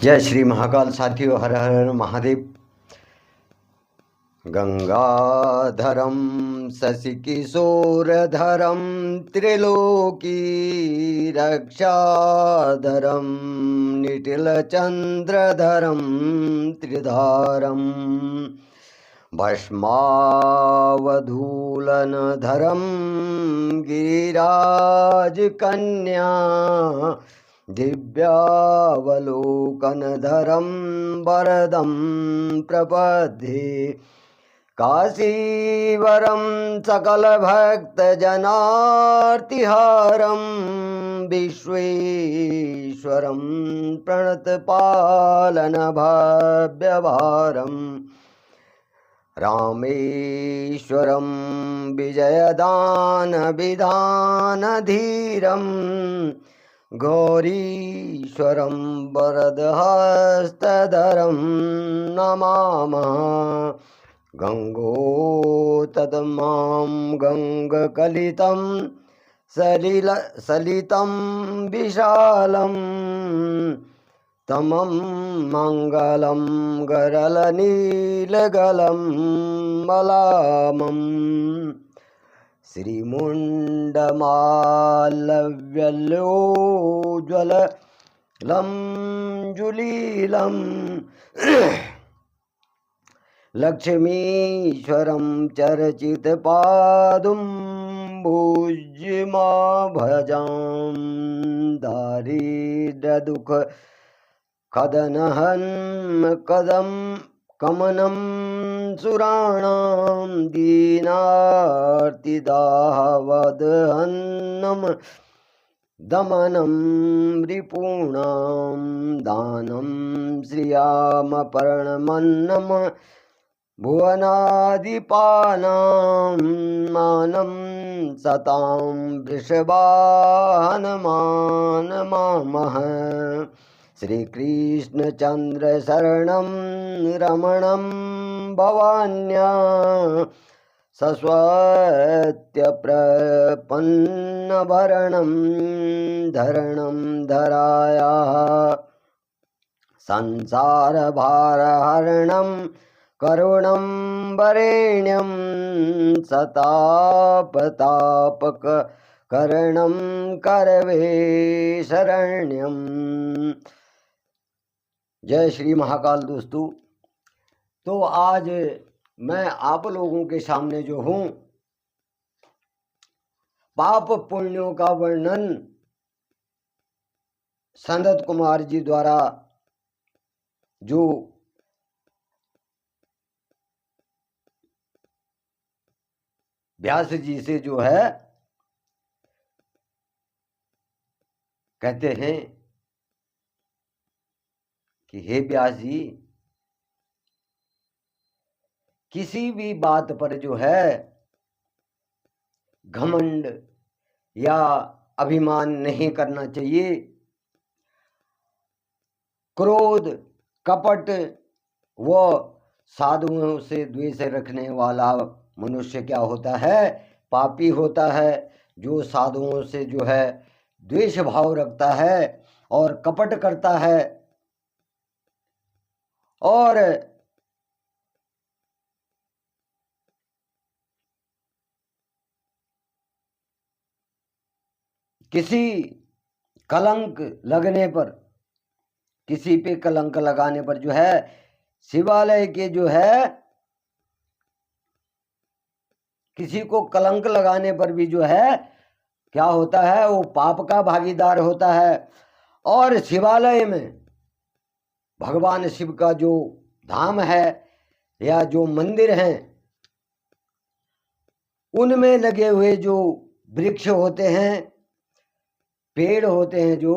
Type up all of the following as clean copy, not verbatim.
जय श्री महाकाल। साथियों, हर हर महादेव। गंगाधरम शशिकिशोरधरम त्रिलोकी रक्षाधरम निटिलचंद्रधरम त्रिधारम भस्मावधूलनधरम गिरिराजकन्या दिव्यावलोकनधरं वरदं प्रपद्ये। काशीवरं सकलभक्तजनार्तिहारं विश्वेश्वरं प्रणतपालनभव्यभारम् रामेश्वरं विजयदानविधानधीरं गौरीश्वरं वरदहस्तधरं नमामः। गङ्गोत्तमां गङ्गकलितं सलितं विशालं तमं मङ्गलं गरलनीलगलं मलामम् श्रीमुण्डमालव्यलोज्ज्वलं जुलीलं लक्ष्मीश्वरं चर्चितपादुं भुजमाभजां दारिद्र्यदुःख कदनहं कमनं सुराणां दीनार्तिदाहवदहन्नं दमनं रिपूणां दानं श्रियामपर्णमन्नं भुवनादिपानां मानं सतां वृषभानमानमामः। श्रीकृष्णचन्द्र शरणं रमणं भवान्या सस्वत्यप्रपन्नभरणं धरणं धराया संसारभारहरणं करुणं वरेण्यं सतापतापकरणं करवे शरण्यं। जय श्री महाकाल। दोस्तों, तो आज मैं आप लोगों के सामने जो हूँ, पाप पुण्यों का वर्णन संदत कुमार जी द्वारा जो व्यास जी से जो है कहते हैं कि हे व्यास जी, किसी भी बात पर जो है घमंड या अभिमान नहीं करना चाहिए। क्रोध, कपट व साधुओं से द्वेष रखने वाला मनुष्य क्या होता है? पापी होता है। जो साधुओं से जो है द्वेष भाव रखता है और कपट करता है और किसी कलंक लगने पर, किसी पे कलंक लगाने पर जो है, शिवालय के जो है किसी को कलंक लगाने पर भी जो है क्या होता है? वो पाप का भागीदार होता है। और शिवालय में भगवान शिव का जो धाम है या जो मंदिर हैं, उनमें लगे हुए जो वृक्ष होते हैं, पेड़ होते हैं जो,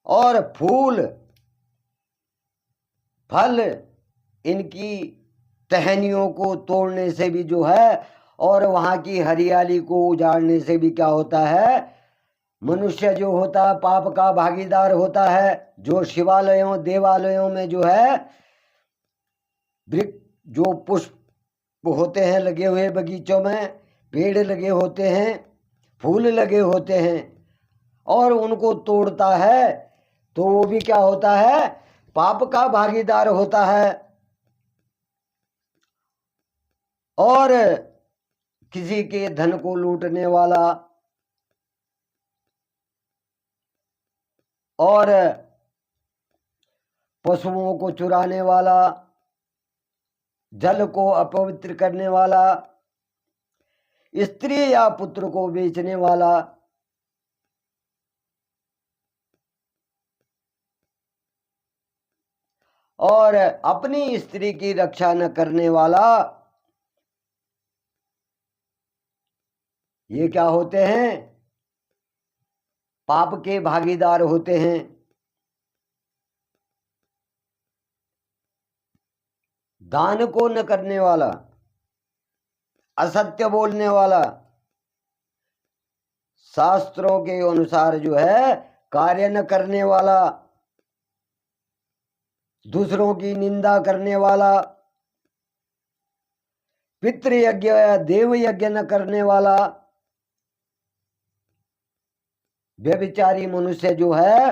और फूल फल, इनकी टहनियों को तोड़ने से भी जो है और वहाँ की हरियाली को उजाड़ने से भी क्या होता है? मनुष्य जो होता है पाप का भागीदार होता है। जो शिवालयों देवालयों में जो है जो पुष्प होते हैं लगे हुए, बगीचों में पेड़ लगे होते हैं, फूल लगे होते हैं, और उनको तोड़ता है तो वो भी क्या होता है? पाप का भागीदार होता है। और किसी के धन को लूटने वाला और पशुओं को चुराने वाला, जल को अपवित्र करने वाला, स्त्री या पुत्र को बेचने वाला, और अपनी स्त्री की रक्षा न करने वाला, ये क्या होते हैं? पाप के भागीदार होते हैं। दान को न करने वाला, असत्य बोलने वाला, शास्त्रों के अनुसार जो है कार्य न करने वाला, दूसरों की निंदा करने वाला, पितृयज्ञ या देव यज्ञ न करने वाला, व्यभिचारी मनुष्य जो है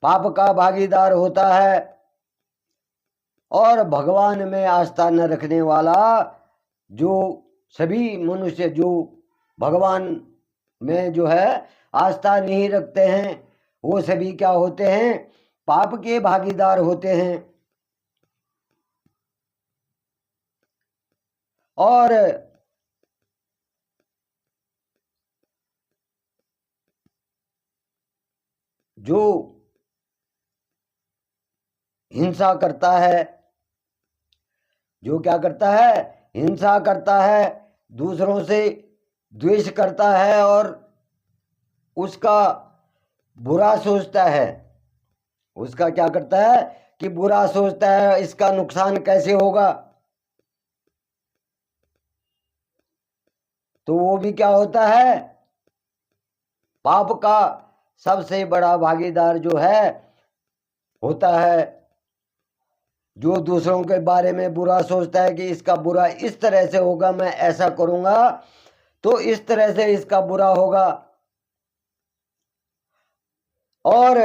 पाप का भागीदार होता है। और भगवान में आस्था न रखने वाला, जो सभी मनुष्य जो भगवान में जो है आस्था नहीं रखते हैं, वो सभी क्या होते हैं? पाप के भागीदार होते हैं। और जो हिंसा करता है, जो क्या करता है? हिंसा करता है, दूसरों से द्वेष करता है और उसका बुरा सोचता है, उसका क्या करता है कि बुरा सोचता है, इसका नुकसान कैसे होगा, तो वो भी क्या होता है? पाप का सबसे बड़ा भागीदार जो है होता है। जो दूसरों के बारे में बुरा सोचता है कि इसका बुरा इस तरह से होगा, मैं ऐसा करूंगा तो इस तरह से इसका बुरा होगा। और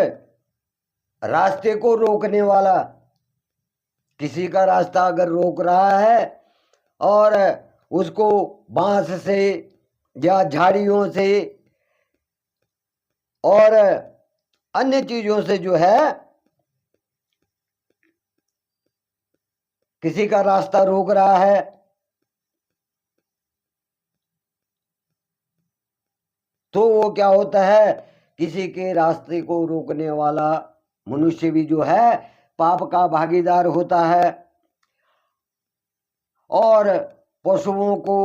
रास्ते को रोकने वाला, किसी का रास्ता अगर रोक रहा है और उसको बांस से या झाड़ियों से और अन्य चीजों से जो है किसी का रास्ता रोक रहा है, तो वो क्या होता है? किसी के रास्ते को रोकने वाला मनुष्य भी जो है पाप का भागीदार होता है। और पशुओं को,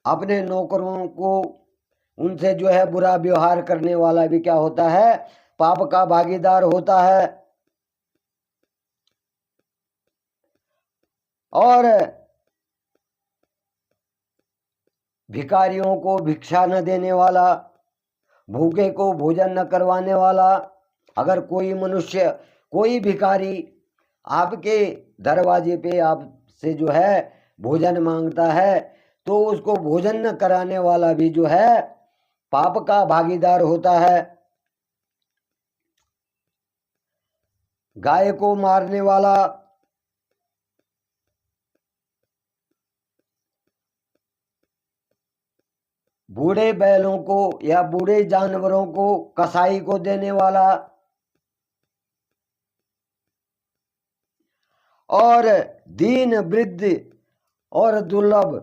अपने नौकरों को, उनसे जो है बुरा व्यवहार करने वाला भी क्या होता है? पाप का भागीदार होता है। और भिखारियों को भिक्षा न देने वाला, भूखे को भोजन न करवाने वाला। अगर कोई मनुष्य, कोई भिखारी आपके दरवाजे पे आपसे जो है भोजन मांगता है, तो उसको भोजन न कराने वाला भी जो है पाप का भागीदार होता है। गाय को मारने वाला, बूढ़े बैलों को या बूढ़े जानवरों को कसाई को देने वाला, और दीन वृद्ध और दुर्लभ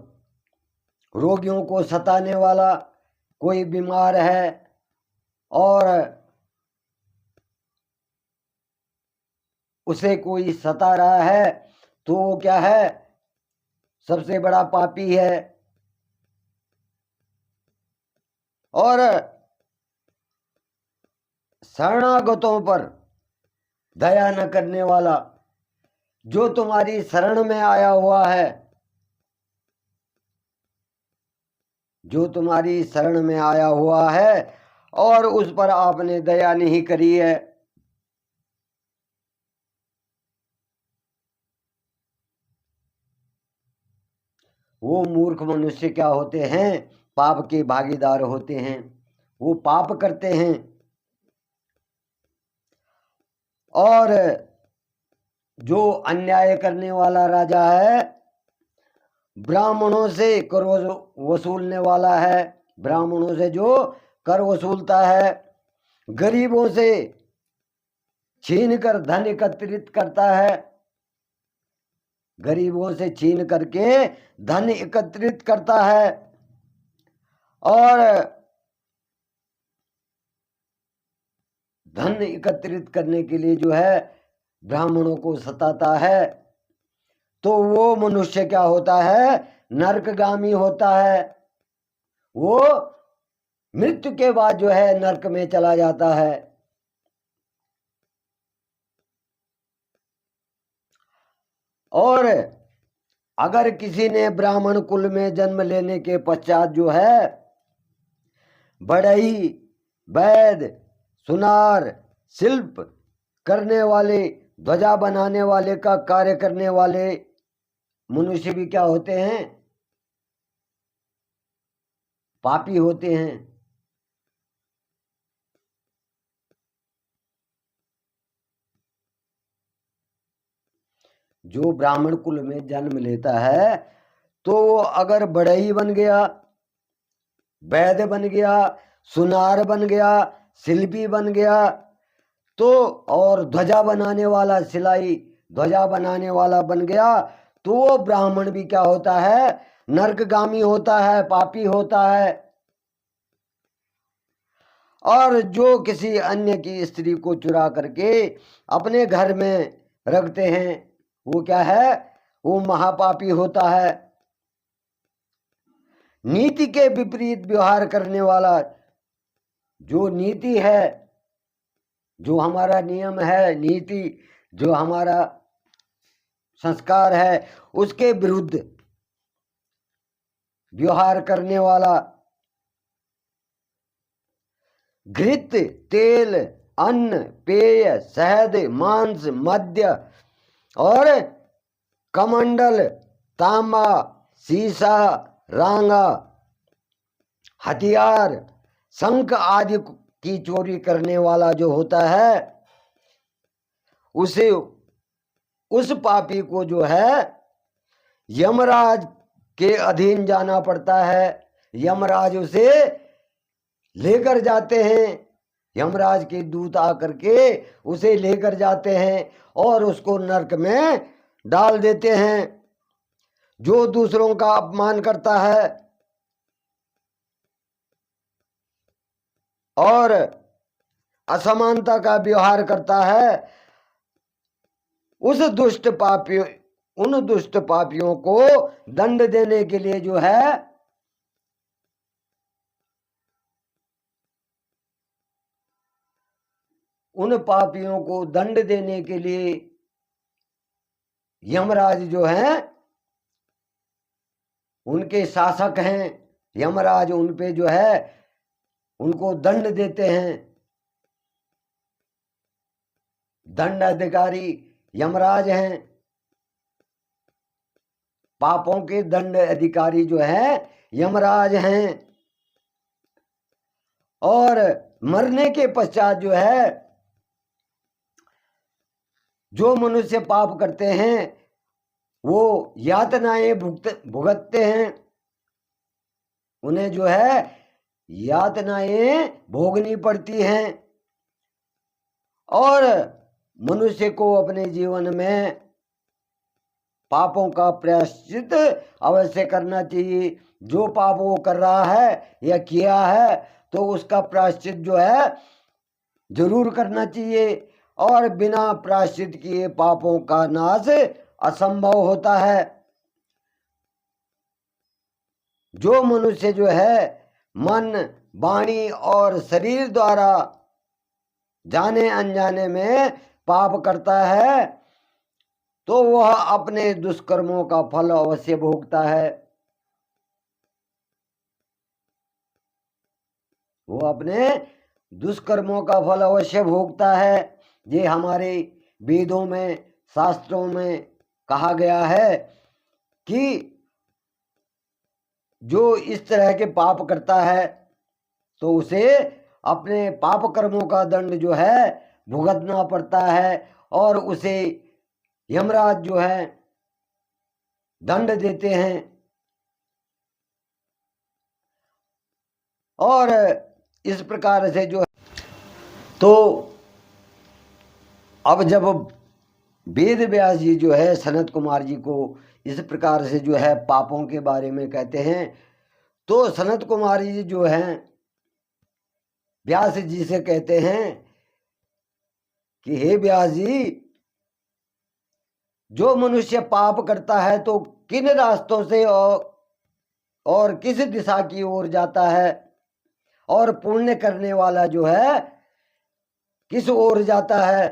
रोगियों को सताने वाला। कोई बीमार है और उसे कोई सता रहा है, तो वो क्या है? सबसे बड़ा पापी है। और शरणागतों पर दया न करने वाला, जो तुम्हारी शरण में आया हुआ है, जो तुम्हारी शरण में आया हुआ है और उस पर आपने दया नहीं करी है, वो मूर्ख मनुष्य क्या होते हैं? पाप के भागीदार होते हैं। वो पाप करते हैं। और जो अन्याय करने वाला राजा है, ब्राह्मणों से कर वसूलने वाला है, ब्राह्मणों से जो कर वसूलता है, गरीबों से छीन कर धन एकत्रित करता है, गरीबों से छीन करके धन एकत्रित करता है, और धन एकत्रित करने के लिए जो है ब्राह्मणों को सताता है, तो वो मनुष्य क्या होता है, नरकगामी होता है। वो मृत्यु के बाद जो है नरक में चला जाता है। और अगर किसी ने ब्राह्मण कुल में जन्म लेने के पश्चात जो है बढ़ई, वैद, सुनार, शिल्प करने वाले, ध्वजा बनाने वाले का कार्य करने वाले मनुष्य भी क्या होते हैं, पापी होते हैं। जो ब्राह्मण कुल में जन्म लेता है तो वो अगर बढ़ई बन गया, वैद्य बन गया, सुनार बन गया, शिल्पी बन गया, तो और ध्वजा बनाने वाला, सिलाई ध्वजा बनाने वाला बन गया, तो वो ब्राह्मण भी क्या होता है, नरकगामी होता है, पापी होता है। और जो किसी अन्य की स्त्री को चुरा करके अपने घर में रखते हैं, वो क्या है, वो महापापी होता है। नीति के विपरीत व्यवहार करने वाला, जो नीति है, जो हमारा नियम है, नीति जो हमारा संस्कार है, उसके विरुद्ध व्यवहार करने वाला, घृत, तेल, अन्न, पेय, शहद, मांस, मद्य और कमंडल, तांबा, सीसा, रांगा, हथियार, शंख आदि की चोरी करने वाला जो होता है, उसे, उस पापी को जो है यमराज के अधीन जाना पड़ता है। यमराज उसे लेकर जाते हैं, यमराज के दूत आकर के उसे लेकर जाते हैं और उसको नरक में डाल देते हैं। जो दूसरों का अपमान करता है और असमानता का व्यवहार करता है, उस दुष्ट पापियों, उन दुष्ट पापियों को दंड देने के लिए जो है उन पापियों को दंड देने के लिए यमराज जो हैं उनके शासक हैं। यमराज उन पे जो है उनको दंड देते हैं। दंड अधिकारी यमराज हैं। पापों के दंड अधिकारी जो है यमराज हैं। और मरने के पश्चात जो है जो मनुष्य पाप करते हैं वो यातनाएं भुगतते हैं। उन्हें जो है यातनाएं भोगनी पड़ती हैं। और मनुष्य को अपने जीवन में पापों का प्रायश्चित अवश्य करना चाहिए। जो पाप वो कर रहा है या किया है तो उसका प्रायश्चित जो है जरूर करना चाहिए। और बिना प्रायश्चित किए पापों का नाश असंभव होता है। जो मनुष्य जो है मन, वाणी और शरीर द्वारा जाने अनजाने में पाप करता है तो वह अपने दुष्कर्मों का फल अवश्य भोगता है। वो अपने दुष्कर्मों का फल अवश्य भोगता है। ये हमारे वेदों में, शास्त्रों में कहा गया है कि जो इस तरह के पाप करता है तो उसे अपने पाप कर्मों का दंड जो है भुगतना पड़ता है और उसे यमराज जो है दंड देते हैं। और इस प्रकार से जो है, तो अब जब वेद व्यास जी जो है सनत कुमार जी को इस प्रकार से जो है पापों के बारे में कहते हैं, तो सनत कुमार जी जो हैं व्यास जी से कहते हैं कि हे व्यास जी, जो मनुष्य पाप करता है तो किन रास्तों से और किस दिशा की ओर जाता है, और पुण्य करने वाला जो है किस ओर जाता है।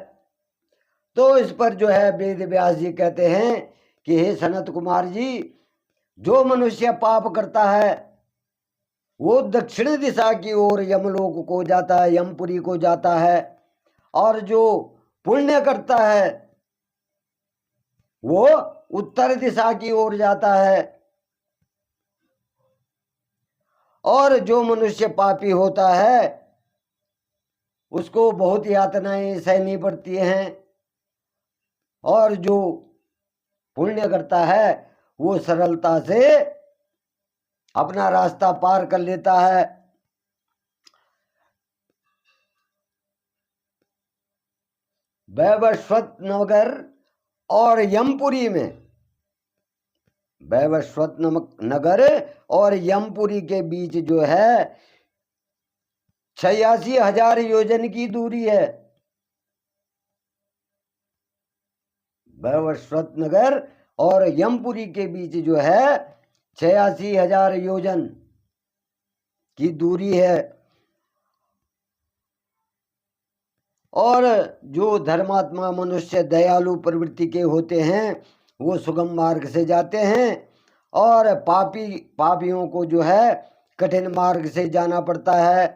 तो इस पर जो है वेद व्यास जी कहते हैं कि हे सनत कुमार जी, जो मनुष्य पाप करता है वो दक्षिण दिशा की ओर यमलोक को जाता है, यमपुरी को जाता है, और जो पुण्य करता है वो उत्तर दिशा की ओर जाता है। और जो मनुष्य पापी होता है उसको बहुत यातनाएं सहनी पड़ती हैं, और जो पुण्य करता है वो सरलता से अपना रास्ता पार कर लेता है। वैवस्वत नगर और यमपुरी में, वैवस्वत नगर और यमपुरी के बीच जो है 86,000 योजन की दूरी है। वैवस्वत नगर और यमपुरी के बीच जो है 86,000 योजन की दूरी है। और जो धर्मात्मा मनुष्य दयालु प्रवृत्ति के होते हैं वो सुगम मार्ग से जाते हैं, और पापियों को जो है कठिन मार्ग से जाना पड़ता है।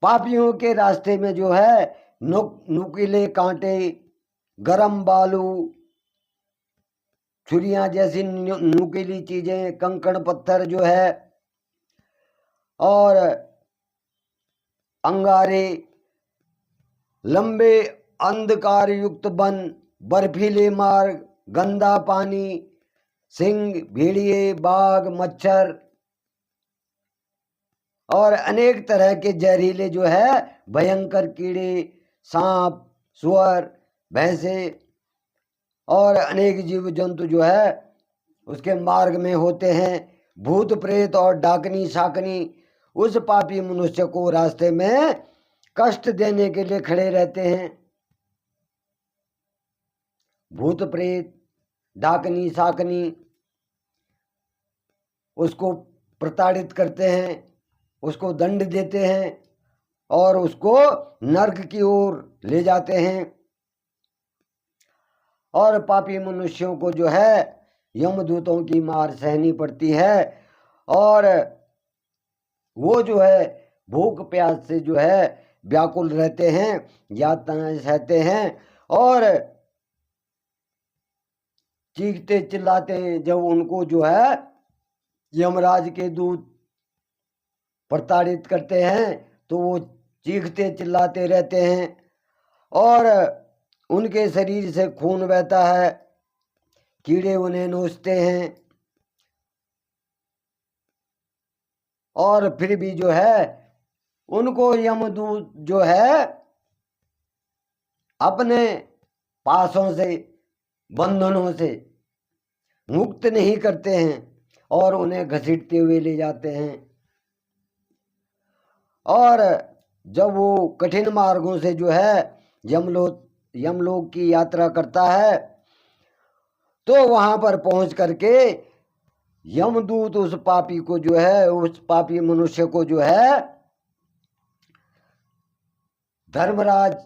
पापियों के रास्ते में जो है नुकीले कांटे, गरम बालू, छुरियां जैसी नुकीली चीजें, कंकड़ पत्थर जो है, और अंगारे, लंबे अंधकार युक्त वन, बर्फीले मार्ग, गंदा पानी, सिंह, भेड़िए, बाघ, मच्छर और अनेक तरह के जहरीले जो है भयंकर कीड़े, सांप, सुअर, भैंसे और अनेक जीव जंतु जो है उसके मार्ग में होते हैं। भूत प्रेत और डाकनी शाकनी उस पापी मनुष्य को रास्ते में कष्ट देने के लिए खड़े रहते हैं। भूत प्रेत, डाकनी शाकनी उसको प्रताड़ित करते हैं, उसको दंड देते हैं और उसको नरक की ओर ले जाते हैं। और पापी मनुष्यों को जो है यमदूतों की मार सहनी पड़ती है, और वो जो है भूख प्यास से जो है व्याकुल रहते हैं, यातनाएं सहते हैं, और चीखते चिल्लाते हैं। जब उनको जो है यमराज के दूत प्रताड़ित करते हैं तो वो चीखते चिल्लाते रहते हैं, और उनके शरीर से खून बहता है, कीड़े उन्हें नोचते हैं, और फिर भी जो है उनको यमदूत जो है अपने पासों से, बंधनों से मुक्त नहीं करते हैं और उन्हें घसीटते हुए ले जाते हैं। और जब वो कठिन मार्गों से जो है यमलोक की यात्रा करता है तो वहां पर पहुंच करके यमदूत उस पापी को जो है, उस पापी मनुष्य को जो है धर्मराज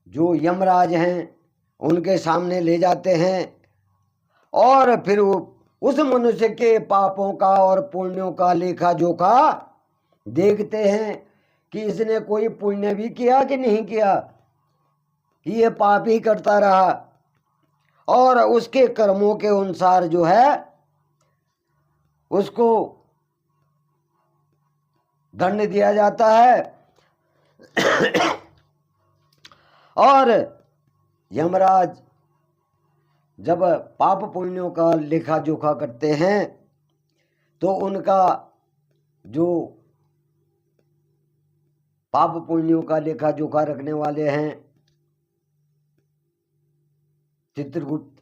जो यमराज हैं उनके सामने ले जाते हैं, और फिर उस मनुष्य के पापों का और पुण्यों का लेखा जोखा देखते हैं कि इसने कोई पुण्य भी किया कि नहीं किया, कि ये पाप ही करता रहा। और उसके कर्मों के अनुसार जो है उसको दंड दिया जाता है। और यमराज जब पाप पुण्यों का लेखा जोखा करते हैं तो उनका जो पाप पुण्यों का लेखा जोखा रखने वाले हैं चित्रगुप्त,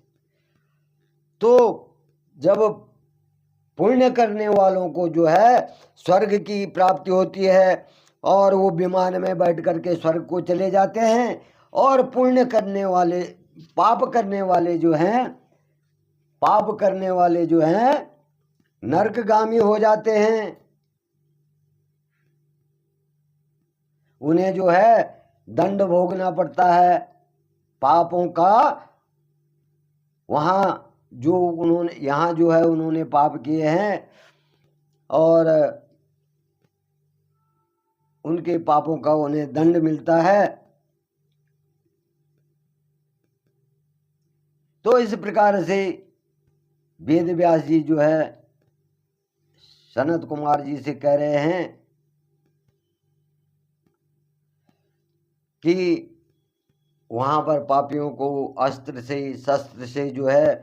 तो जब पुण्य करने वालों को जो है स्वर्ग की प्राप्ति होती है और वो विमान में बैठ करके स्वर्ग को चले जाते हैं, और पुण्य करने वाले पाप करने वाले जो हैं नरकगामी हो जाते हैं। उन्हें जो है दंड भोगना पड़ता है पापों का। वहाँ जो उन्होंने यहाँ जो है उन्होंने पाप किए हैं और उनके पापों का उन्हें दंड मिलता है। तो इस प्रकार से वेद व्यास जी जो है सनत कुमार जी से कह रहे हैं कि वहाँ पर पापियों को अस्त्र से शस्त्र से जो है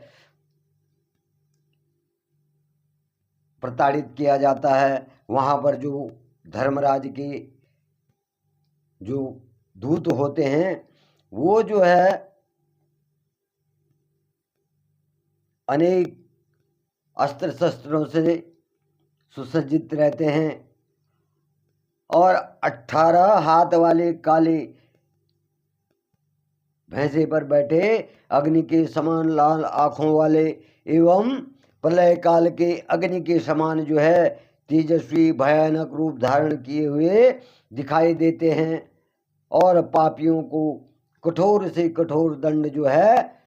प्रताड़ित किया जाता है। वहाँ पर जो धर्मराज के जो दूत होते हैं वो जो है अनेक अस्त्र शस्त्रों से सुसज्जित रहते हैं और 18 हाथ वाले काले भैंसे पर बैठे अग्नि के समान लाल आँखों वाले एवं प्रलय काल के अग्नि के समान जो है तेजस्वी भयानक रूप धारण किए हुए दिखाई देते हैं और पापियों को कठोर से कठोर दंड जो है